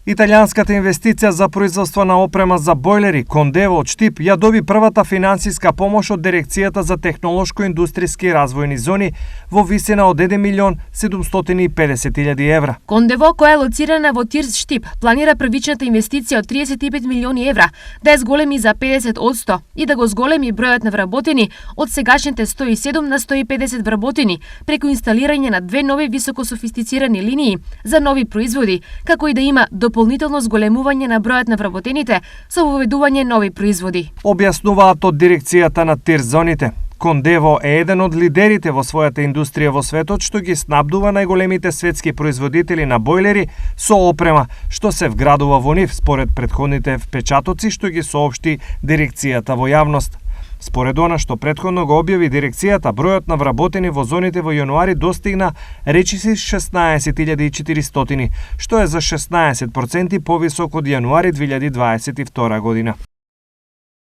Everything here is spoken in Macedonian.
Италијанската инвестиција за производство на опрема за бойлери Кондево од Штип ја доби првата финансиска помош од Дирекцијата за технолошко-индустријски развојни зони во висина од 1.750.000 евра. Кондево, која е лоцирана во Тирс Штип, планира првичната инвестиција од 35 милиони евра да ја зголеми за 50% и да го зголеми бројот на вработени од сегашните 107 на 150 вработени преку инсталирање на 2 нови високософистицирани линии за нови производи, како и да има дополнително зголемување на бројот на вработените со воведување нови производи. Објаснуваат од Дирекцијата на Тирс зоните. Кондево е еден од лидерите во својата индустрија во светот што ги снабдува најголемите светски производители на бойлери со опрема што се вградува во нив според претходните впечатоци што ги соопшти Дирекцијата во јавност. Според она што претходно го објави Дирекцијата, бројот на вработени во зоните во јануари достигна речиси 16.400, што е за 16% повисок од јануари 2022 година.